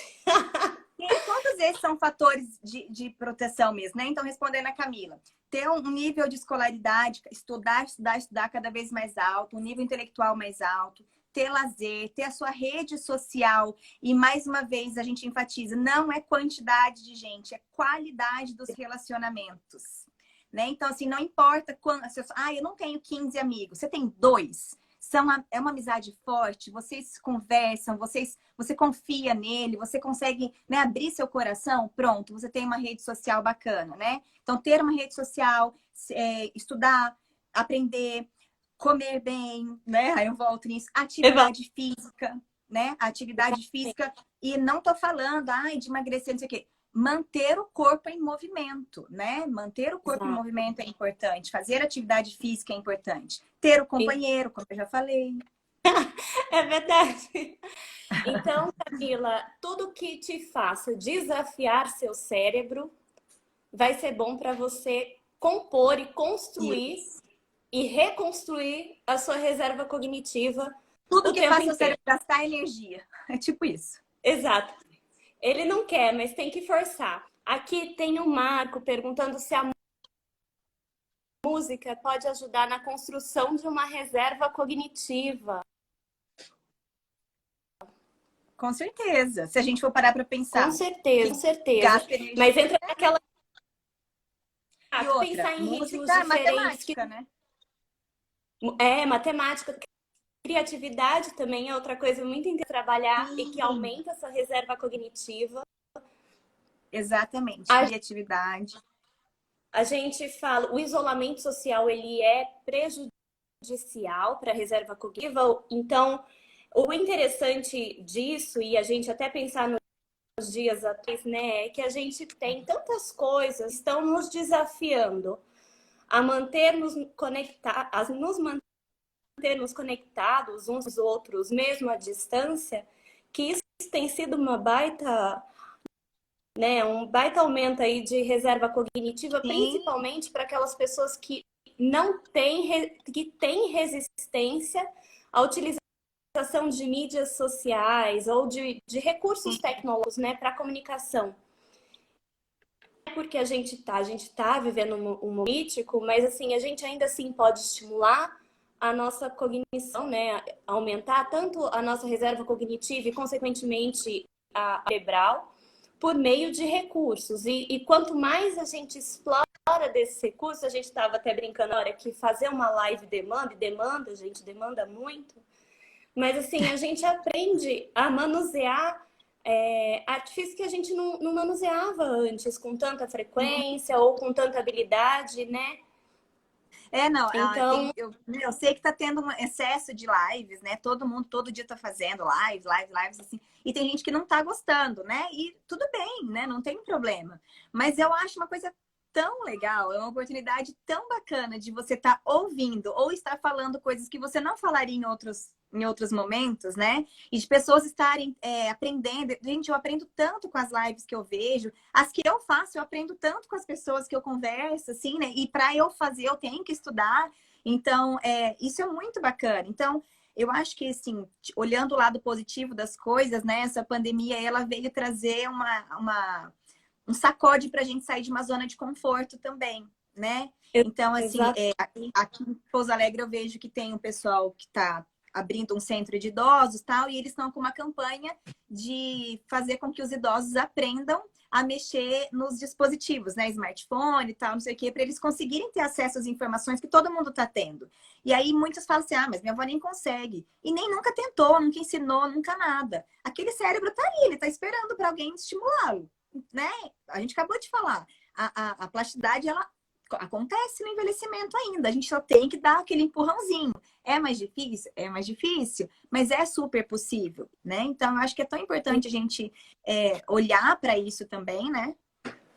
E todos esses são fatores de proteção mesmo, né? Então, respondendo a Camila, ter um nível de escolaridade, estudar, estudar, estudar cada vez mais alto, um nível intelectual mais alto, ter lazer, ter a sua rede social. E, mais uma vez, a gente enfatiza, não é quantidade de gente, é qualidade dos relacionamentos. Né? Então, assim, não importa quanto... eu não tenho 15 amigos, você tem 2. é uma amizade forte, vocês conversam, você confia nele, você consegue, né, abrir seu coração, pronto, você tem uma rede social bacana, né? Então, ter uma rede social, estudar, aprender, comer bem, né? Aí eu volto nisso, atividade física, né? Atividade física, e não tô falando, ai, de emagrecer, não sei o quê. Manter o corpo em movimento, né? Manter o corpo em Exato. movimento é importante, fazer atividade física é importante. Ter o companheiro, como eu já falei. É verdade. Então, Camila, tudo que te faça desafiar seu cérebro vai ser bom para você compor e construir Isso. e reconstruir a sua reserva cognitiva Tudo o que tempo faça o inteiro. cérebro gastar energia. É tipo isso. Exato. Ele não quer, mas tem que forçar. Aqui tem um Marco perguntando se a música pode ajudar na construção de uma reserva cognitiva. Com certeza. Se a gente for parar para Com pensar certeza, com que certeza. gasta energia. Mas entra naquela. E outra, Pensar em ritmos música, diferentes. matemática, né? Matemática, criatividade também é outra coisa muito interessante trabalhar e que Sim, aumenta essa reserva cognitiva. exatamente. A, Criatividade. a gente fala, o isolamento social ele é prejudicial para a reserva cognitiva. Então, o interessante disso, e a gente até pensar nos dias atuais, né, é que a gente tem tantas coisas que estão nos desafiando a mantermos conectados, a nos mantermos conectados uns aos outros, mesmo à distância, que isso tem sido uma baita, né, um baita aumento aí de reserva cognitiva, Sim, principalmente para aquelas pessoas que não têm, que têm resistência à utilização de mídias sociais ou de recursos sim. tecnológicos, né, para comunicação. Porque a gente tá vivendo um momento crítico, mas assim, a gente ainda assim pode estimular a nossa cognição, né? Aumentar tanto a nossa reserva cognitiva e, consequentemente, a cerebral, por meio de recursos. E quanto mais a gente explora desses recursos, a gente estava até brincando na hora que fazer uma live demanda, e demanda, a gente demanda muito, mas assim, a gente aprende a manusear artifícios que a gente não manuseava antes com tanta frequência ou com tanta habilidade, né? Não, Então, eu sei que tá tendo um excesso de lives, né? Todo mundo, todo dia tá fazendo lives, assim. E tem gente que não tá gostando, né? E tudo bem, né? Não tem problema. Mas eu acho uma coisa tão legal, é uma oportunidade tão bacana de você estar ouvindo ou estar falando coisas que você não falaria em outros momentos, né? E de pessoas estarem aprendendo. Gente, eu aprendo tanto com as lives que eu vejo. As que eu faço, eu aprendo tanto com as pessoas que eu converso, assim, né? E para eu fazer, eu tenho que estudar. Então, isso é muito bacana. Então, eu acho que, assim, olhando o lado positivo das coisas, né? Essa pandemia, ela veio trazer um sacode para a gente sair de uma zona de conforto também, né? Então, assim, exato. aqui em Pouso Alegre eu vejo que tem um pessoal que está abrindo um centro de idosos, tal, e eles estão com uma campanha de fazer com que os idosos aprendam a mexer nos dispositivos, né, smartphone e tal, não sei o quê, para eles conseguirem ter acesso às informações que todo mundo está tendo. E aí muitos falam assim, mas minha avó nem consegue. E nem nunca tentou, nunca ensinou, nunca nada. Aquele cérebro tá ali, ele tá esperando para alguém estimulá-lo, né? A gente acabou de falar, a plasticidade, ela acontece no envelhecimento ainda. A gente só tem que dar aquele empurrãozinho. É mais difícil? É mais difícil, mas é super possível, né? Então, eu acho que é tão importante a gente olhar para isso também, né?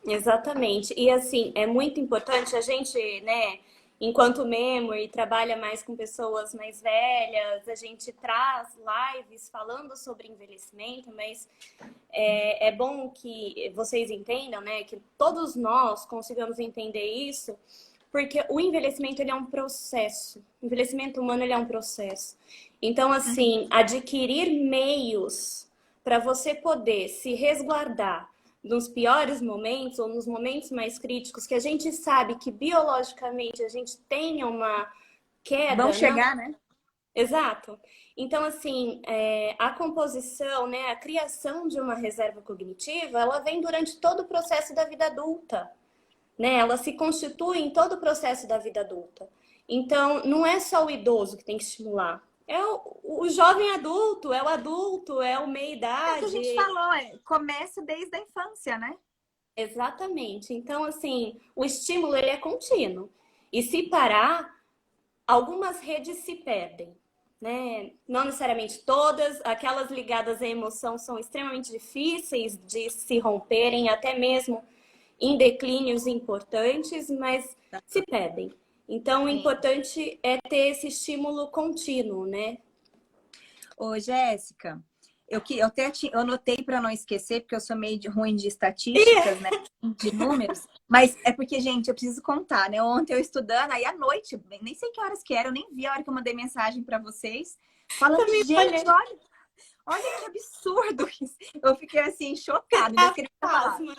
Exatamente. E assim, é muito importante a gente, né, enquanto memory, trabalha mais com pessoas mais velhas, a gente traz lives falando sobre envelhecimento, mas é bom que vocês entendam, né, que todos nós consigamos entender isso, porque o envelhecimento ele é um processo. O envelhecimento humano ele é um processo. Então, assim, adquirir meios para você poder se resguardar nos piores momentos ou nos momentos mais críticos, que a gente sabe que biologicamente a gente tenha uma Vão queda, não? chegar, né? Exato. Então, assim, a composição, né, a criação de uma reserva cognitiva, ela vem durante todo o processo da vida adulta, né? Ela se constitui em todo o processo da vida adulta. Então, não é só o idoso que tem que estimular. É o jovem adulto, é o É o que a gente meia-idade. falou, começa desde a infância, né? Exatamente. Então, assim, o estímulo ele é contínuo. E se parar, algumas redes se perdem, né? Não necessariamente todas, aquelas ligadas à emoção são extremamente difíceis de se romperem, até mesmo em declínios importantes, mas se perdem. Então, o Sim. importante é ter esse estímulo contínuo, né? Ô, Jéssica, eu até eu anotei para não esquecer, porque eu sou meio ruim de estatísticas, né? De números, mas é porque, gente, eu preciso contar, né? Ontem eu estudando, aí à noite, nem sei que horas que era, eu nem vi a hora que eu mandei mensagem para vocês, falando, Também gente, olha, olha que absurdo isso. Eu fiquei assim, chocada, ainda a escrevi a palavra. pasma.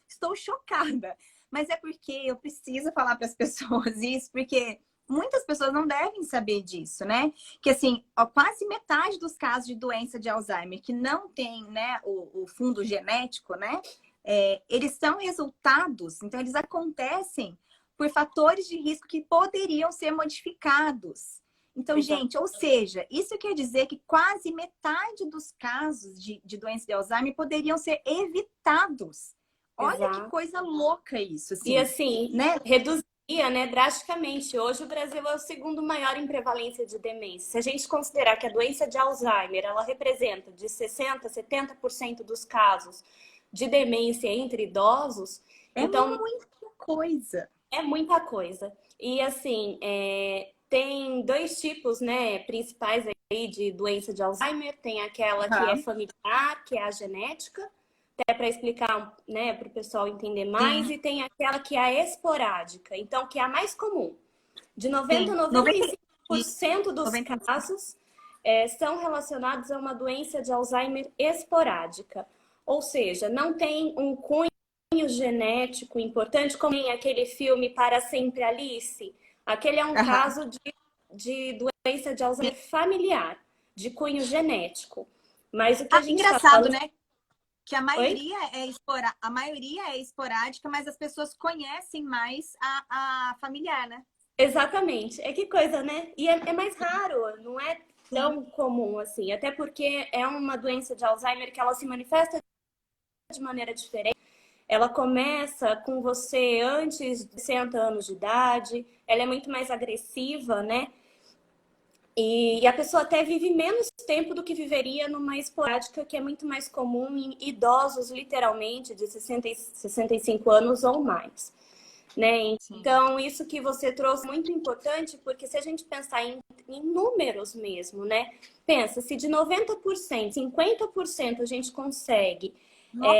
Estou chocada. Mas é porque eu preciso falar para as pessoas isso, porque muitas pessoas não devem saber disso, né? Que assim, ó, quase metade dos casos de doença de Alzheimer que não tem, né, o fundo genético, né? Eles são resultados, então eles acontecem por fatores de risco que poderiam ser modificados. Então, Exato. gente, ou seja, isso quer dizer que quase metade dos casos de doença de Alzheimer poderiam ser evitados. Olha que Exato. coisa louca isso, E assim, assim, né? reduzia, né, drasticamente. Hoje o Brasil é o segundo maior em prevalência de demência. Se a gente considerar que a doença de Alzheimer, ela representa de 60 a 70% dos casos de demência entre idosos, É então muita coisa. é muita coisa. E assim, tem dois tipos, né, principais aí de doença de Alzheimer. Tem aquela que é Uhum. familiar, que é a genética, até para explicar, né, para o pessoal entender mais, Sim, e tem aquela que é a esporádica, então que é a mais comum. De 90 a sim. 95% dos 95. casos são relacionados a uma doença de Alzheimer esporádica, ou seja, não tem um cunho genético importante, como em aquele filme Para Sempre Alice. Aquele é um Uhum. caso de doença de Alzheimer familiar, de cunho genético. Mas o que a Ah, gente está engraçado, falando. né? Que Oi? a maioria é esporádica, mas as pessoas conhecem mais a familiar, né? Exatamente. É que coisa, né? E é mais raro, não é Sim. tão comum assim. Até porque é uma doença de Alzheimer que ela se manifesta de maneira diferente. Ela começa com você antes de 60 anos de idade, ela é muito mais agressiva, né? E a pessoa até vive menos tempo do que viveria numa esporádica, que é muito mais comum em idosos, literalmente, de 65 anos ou mais. Né? Sim. Então, isso que você trouxe é muito importante, porque se a gente pensar em números mesmo, né? Pensa, se de 90%, 50% a gente consegue Nossa,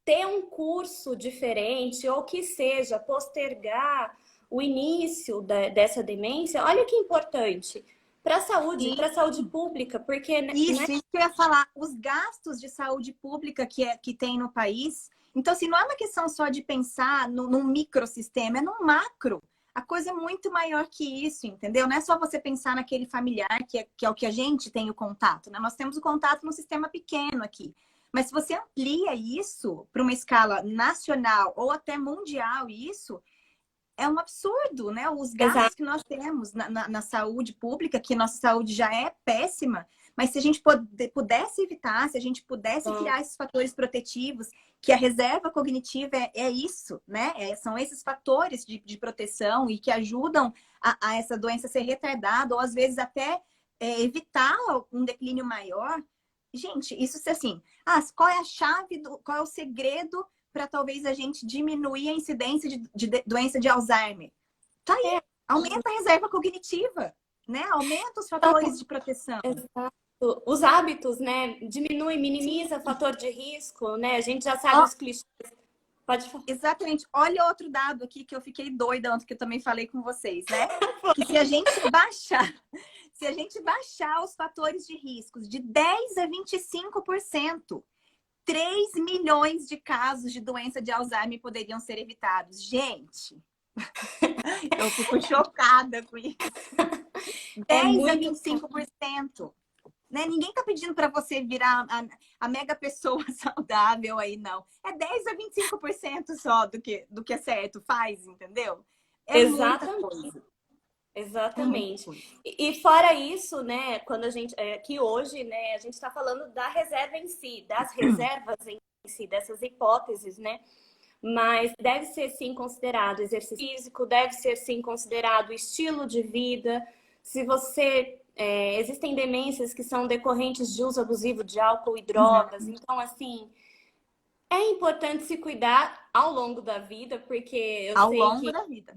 ter um curso diferente, ou que seja, postergar o início dessa demência, olha que importante sim. para a saúde pública, porque, né? Isso que eu ia falar. Os gastos de saúde pública que tem no país. Então, assim, não é uma questão só de pensar num microsistema, é num macro. A coisa é muito maior que isso, entendeu? Não é só você pensar naquele familiar que é o que a gente tem o contato, né? Nós temos o contato num sistema pequeno aqui. Mas se você amplia isso para uma escala nacional ou até mundial, isso é um absurdo, né? Os gastos Exato. que nós temos na saúde pública, que nossa saúde já é péssima, mas se a gente pudesse evitar, se a gente pudesse criar esses fatores protetivos, que a reserva cognitiva é isso, né? São esses fatores de proteção e que ajudam a essa doença ser retardada, ou às vezes até evitar um declínio maior. Gente, isso assim, qual é a chave, qual é o segredo para talvez a gente diminuir a incidência de doença de Alzheimer? Tá aí, É, aumenta a reserva cognitiva, né? Aumenta os então, fatores de proteção. exato. Os hábitos, né? Diminui, minimiza fator de risco, né? A gente já sabe Ó, os clichês. Pode falar. exatamente. Olha outro dado aqui que eu fiquei doida ontem, que eu também falei com vocês, né? Que se a gente baixar, se a gente baixar os fatores de riscos de 10 a 25%, 3 milhões de casos de doença de Alzheimer poderiam ser evitados. Gente, eu fico chocada com isso. É 10 a muito. 25%. Né? Ninguém está pedindo para você virar a mega pessoa saudável aí, não. É 10 a 25% só do que é certo, faz, entendeu? É muita Exatamente. coisa. É muita Exatamente. coisa. E fora isso, né, quando a gente, que hoje, né, a gente está falando da reserva em si, das reservas em si, dessas hipóteses, né? Mas deve ser sim considerado exercício físico, deve ser sim considerado estilo de vida. Se você. Existem demências que são decorrentes de uso abusivo de álcool e drogas. Uhum. Então, assim, é importante se cuidar ao longo da vida, porque eu Ao sei longo que, da vida.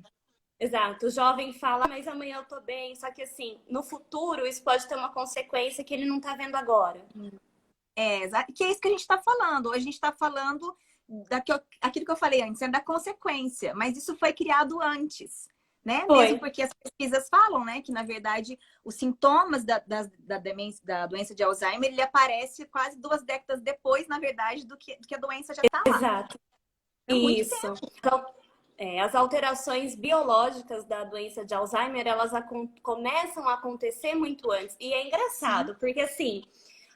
exato, o jovem fala, mas amanhã eu tô bem. Só que, assim, no futuro, isso pode ter uma consequência que ele não tá vendo agora. Que é isso que a gente está falando. Hoje a gente está falando aquilo que eu falei antes, é da consequência, mas isso foi criado antes, né? Foi, Mesmo porque as pesquisas falam, né, que na verdade os sintomas da demência, da doença de Alzheimer, ele aparece quase 2 décadas depois, na verdade, do que a doença já está lá. exato. É muito Isso. tempo. As alterações biológicas da doença de Alzheimer, elas começam a acontecer muito antes. E é Sim. engraçado, porque assim,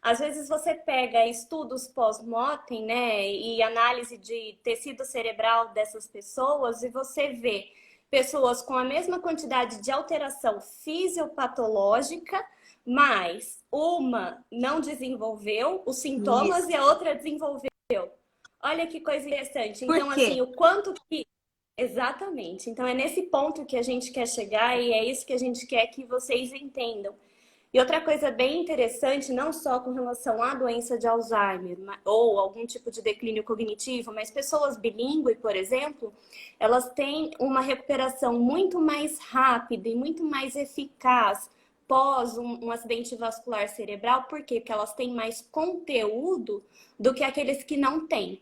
às vezes você pega estudos pós-mortem, né, e análise de tecido cerebral dessas pessoas, e você vê pessoas com a mesma quantidade de alteração fisiopatológica, mas uma não desenvolveu os sintomas Isso. e a outra desenvolveu. Olha que coisa interessante. Por Então, quê? assim, o quanto que. Exatamente. Então, é nesse ponto que a gente quer chegar e é isso que a gente quer que vocês entendam. E outra coisa bem interessante, não só com relação à doença de Alzheimer ou algum tipo de declínio cognitivo, mas pessoas bilíngues, por exemplo, elas têm uma recuperação muito mais rápida e muito mais eficaz pós um acidente vascular cerebral. Por quê? Porque elas têm mais conteúdo do que aqueles que não têm,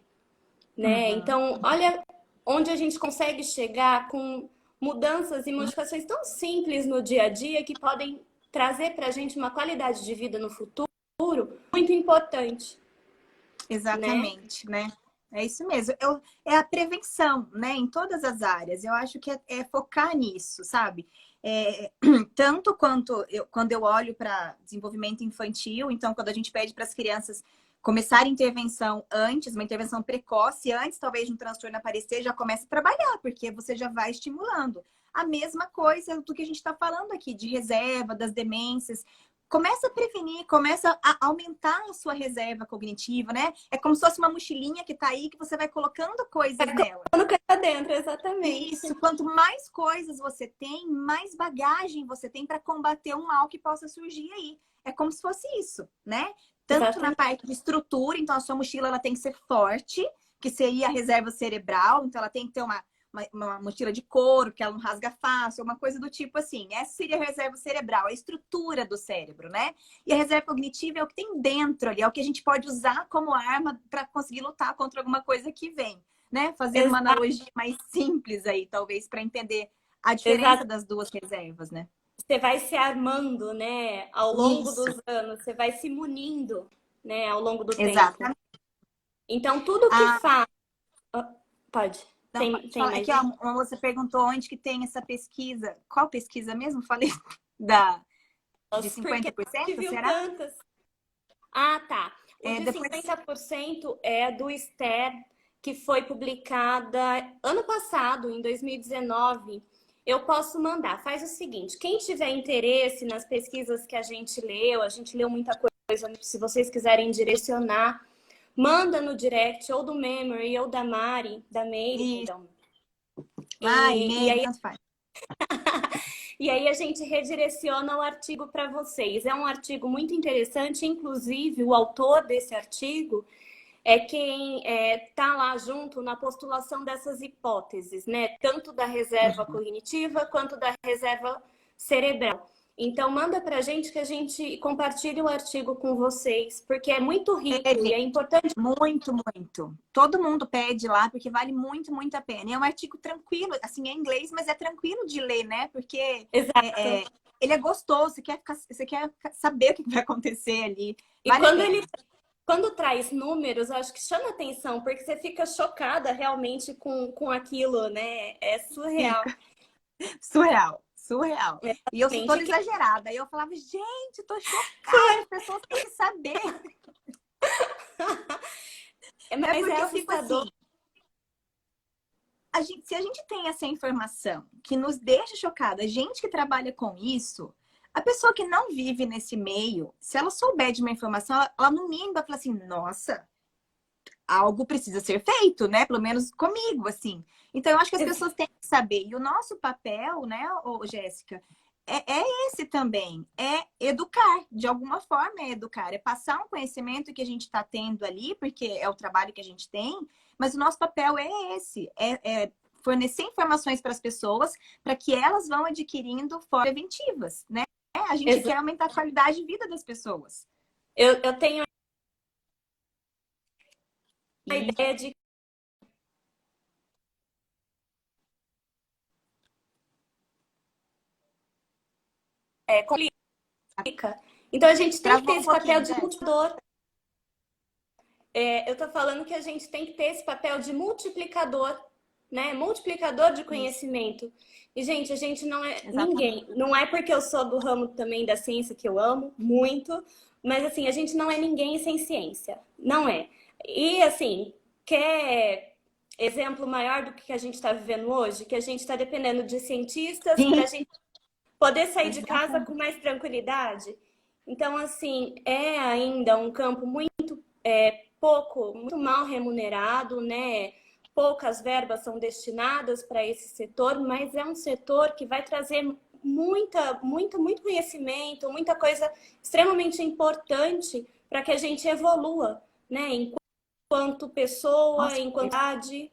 né? Uhum. Então, olha onde a gente consegue chegar com mudanças e modificações tão simples no dia a dia que podem trazer para a gente uma qualidade de vida no futuro muito importante, né? Exatamente, né? É isso mesmo. É a prevenção, né? Em todas as áreas. Eu acho que é focar nisso, sabe? É, tanto quando eu olho para desenvolvimento infantil, então quando a gente pede para as crianças começar intervenção antes, uma intervenção precoce, antes talvez de um transtorno aparecer, já começa a trabalhar, porque você já vai estimulando. A mesma coisa do que a gente está falando aqui, de reserva, das demências. Começa a prevenir, começa a aumentar a sua reserva cognitiva, né? É como se fosse uma mochilinha que tá aí, que você vai colocando coisas nela. Quando cai dentro, exatamente. Isso, quanto mais coisas você tem, mais bagagem você tem para combater um mal que possa surgir aí. É como se fosse isso, né? Tanto na Exatamente. parte de estrutura, então a sua mochila ela tem que ser forte, que seria a reserva cerebral, então ela tem que ter uma mochila de couro, que ela não rasga fácil, uma coisa do tipo assim. Essa seria a reserva cerebral, a estrutura do cérebro, né? E a reserva cognitiva é o que tem dentro ali, é o que a gente pode usar como arma para conseguir lutar contra alguma coisa que vem, né? Fazendo uma analogia mais simples aí, talvez, para entender a diferença Exato. das duas reservas, né? Você vai se armando, né, ao longo Isso, dos anos, você vai se munindo, né, ao longo do tempo. exatamente. Então, tudo que Ah, faz. Pode. não, pode Tem falar. É mais que ó, um? uma moça perguntou onde que tem essa pesquisa. Qual pesquisa mesmo? Falei de Porque a gente 50%, viu será? tantas. Ah, tá. O É, de depois 50% é do STER, que foi publicada ano passado, em 2019. Eu posso mandar. Faz o seguinte: quem tiver interesse nas pesquisas que a gente leu muita coisa, se vocês quiserem direcionar, manda no direct ou do Memory ou da Meire, isso. perdão. E E-mail, aí tanto faz. E aí a gente redireciona o artigo para vocês. É um artigo muito interessante, inclusive o autor desse artigo é quem está lá junto na postulação dessas hipóteses, né? Tanto da reserva cognitiva quanto da reserva cerebral. Então manda para a gente que a gente compartilhe o artigo com vocês, porque é muito rico e Pede é importante. muito, muito. Todo mundo pede lá, porque vale muito, muito a pena. E é um artigo tranquilo, assim, é em inglês, mas é tranquilo de ler, né? Porque Exato. ele é gostoso, você quer saber o que vai acontecer ali. E Vale a pena. quando traz números, eu acho que chama atenção, porque você fica chocada realmente com aquilo, né? É surreal. Fica surreal, surreal. E eu sou toda Exatamente. exagerada. Aí eu falava, gente, tô chocada, as pessoas têm que saber. É Mas é porque eu fico assustador. assim. se a gente tem essa informação que nos deixa chocada, a gente que trabalha com isso, a pessoa que não vive nesse meio, se ela souber de uma informação, ela no mínimo vai falar assim, nossa, algo precisa ser feito, né? Pelo menos comigo, assim. Então, eu acho que as pessoas têm que saber. E o nosso papel, né, Jéssica, é esse também. É educar. De alguma forma é educar. É passar um conhecimento que a gente está tendo ali, porque é o trabalho que a gente tem. Mas o nosso papel é esse. É fornecer informações para as pessoas para que elas vão adquirindo formas preventivas, né? A gente quer aumentar a qualidade de vida das pessoas. Eu tenho a ideia de complica. Então a gente tem que ter esse papel de multiplicador. Eu tô falando que a gente tem que ter esse papel de multiplicador, né? Multiplicador de conhecimento. E, gente, a gente não é ninguém. Não é porque eu sou do ramo também da ciência que eu amo muito, mas assim, a gente não é ninguém sem ciência. Não é. E assim, quer exemplo maior do que a gente está vivendo hoje? Que a gente está dependendo de cientistas para a gente poder sair de casa com mais tranquilidade. Então, assim, é ainda um campo muito muito mal remunerado, né? Poucas verbas são destinadas para esse setor, mas é um setor que vai trazer muito conhecimento, muita coisa extremamente importante para que a gente evolua, né? Enquanto pessoa, enquanto idade.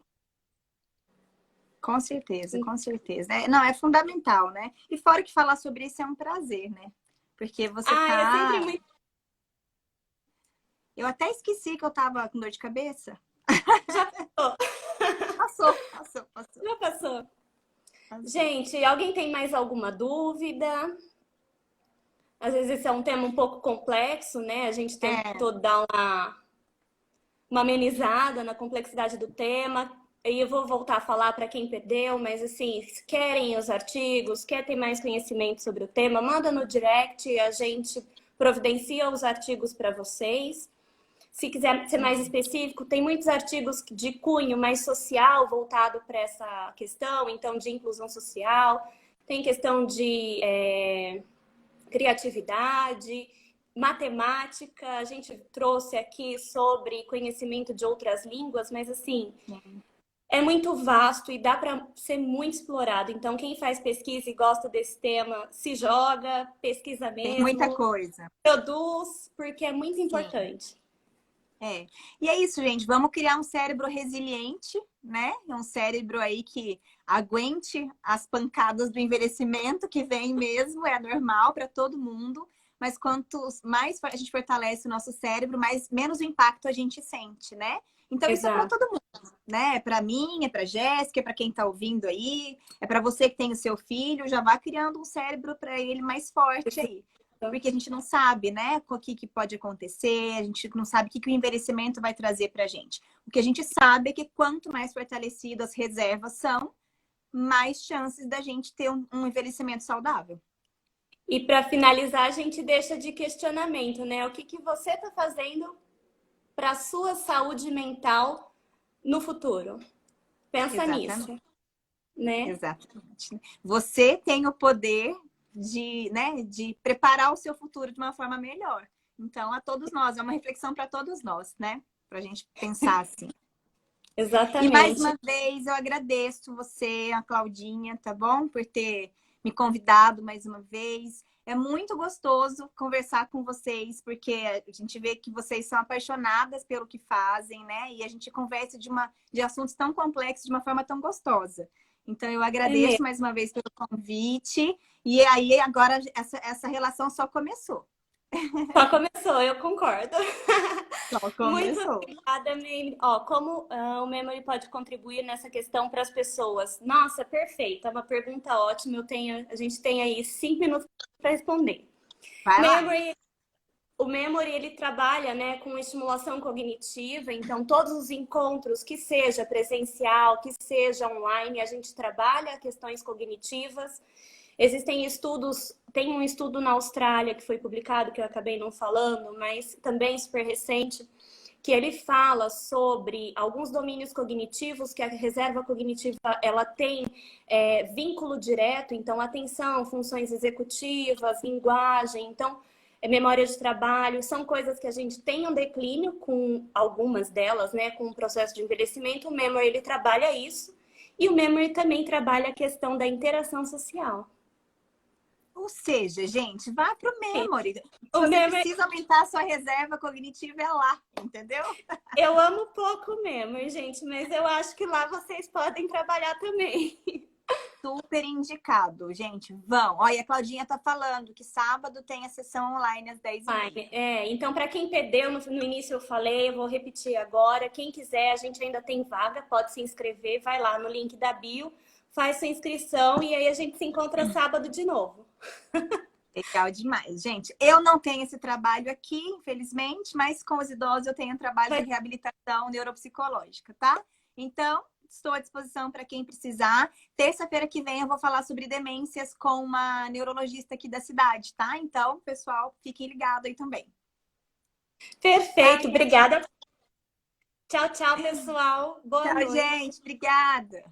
Com certeza, com certeza. Não, é fundamental, né? E fora que falar sobre isso é um prazer, né? Porque você tá... é sempre muito... Eu até esqueci que eu tava com dor de cabeça. Já passou. Passou. Já passou. Gente, alguém tem mais alguma dúvida? Às vezes esse é um tema um pouco complexo, né? A gente tentou dar uma amenizada na complexidade do tema. E eu vou voltar a falar para quem perdeu, mas assim, se querem os artigos, quer ter mais conhecimento sobre o tema, manda no direct, a gente providencia os artigos para vocês. Se quiser ser mais específico, tem muitos artigos de cunho mais social voltado para essa questão, então de inclusão social, tem questão de criatividade, matemática, a gente trouxe aqui sobre conhecimento de outras línguas, mas assim, é muito vasto e dá para ser muito explorado. Então, quem faz pesquisa e gosta desse tema, se joga, pesquisa mesmo. Tem muita coisa. Produz, porque é muito importante. E é isso, gente. Vamos criar um cérebro resiliente, né? Um cérebro aí que aguente as pancadas do envelhecimento que vem mesmo, é normal para todo mundo. Mas quanto mais a gente fortalece o nosso cérebro, menos impacto a gente sente, né? Então, isso é para todo mundo, né? É para mim, é para Jéssica, é para quem está ouvindo aí, é para você que tem o seu filho, já vá criando um cérebro para ele mais forte aí. Porque a gente não sabe, né, o que pode acontecer, a gente não sabe o que o envelhecimento vai trazer para a gente. O que a gente sabe é que quanto mais fortalecido as reservas são, mais chances da gente ter um envelhecimento saudável. E para finalizar, a gente deixa de questionamento, né? O que você está fazendo para a sua saúde mental no futuro? Pensa nisso, né? Exatamente. Você tem o poder de preparar o seu futuro de uma forma melhor. Então, a todos nós, é uma reflexão para todos nós, né? Para a gente pensar assim. Exatamente. E mais uma vez, eu agradeço você, a Claudinha, tá bom? Por ter me convidado mais uma vez. É muito gostoso conversar com vocês, porque a gente vê que vocês são apaixonadas pelo que fazem, né? E a gente conversa de assuntos tão complexos de uma forma tão gostosa. Então, eu agradeço mais uma vez pelo convite. E aí, agora, essa relação só começou. Só começou, eu concordo. Só começou. Muito obrigada, Memory. Como o Memory pode contribuir nessa questão para as pessoas? Nossa, perfeito. É uma pergunta ótima. A gente tem aí 5 minutos para responder. O Memory, ele trabalha, né, com estimulação cognitiva, então todos os encontros, que seja presencial, que seja online, a gente trabalha questões cognitivas. Existem estudos, tem um estudo na Austrália que foi publicado, que eu acabei não falando, mas também super recente, que ele fala sobre alguns domínios cognitivos, que a reserva cognitiva ela tem vínculo direto, então atenção, funções executivas, linguagem, então memória de trabalho, são coisas que a gente tem um declínio com algumas delas, né, com o processo de envelhecimento. O memory ele trabalha isso e o memory também trabalha a questão da interação social. Ou seja, gente, vá para o memory. Se O você memory, precisa aumentar a sua reserva cognitiva, é lá, entendeu? eu amo pouco o memory, gente, mas eu acho que lá vocês podem trabalhar também. Super indicado, gente. Vão. Olha, a Claudinha tá falando que sábado tem a sessão online às 10h30. Então, para quem perdeu, no início eu falei, eu vou repetir agora. Quem quiser, a gente ainda tem vaga, pode se inscrever, vai lá no link da bio, faz sua inscrição e aí a gente se encontra sábado de novo. Legal demais, gente. Eu não tenho esse trabalho aqui, infelizmente, mas com os idosos eu tenho um trabalho de reabilitação neuropsicológica, tá? Então, estou à disposição para quem precisar. Terça-feira que vem eu vou falar sobre demências com uma neurologista aqui da cidade, tá? Então, pessoal, fiquem ligados aí também. Perfeito, Tá, obrigada. Tchau, tchau, pessoal. Boa tchau, noite. gente. Obrigada.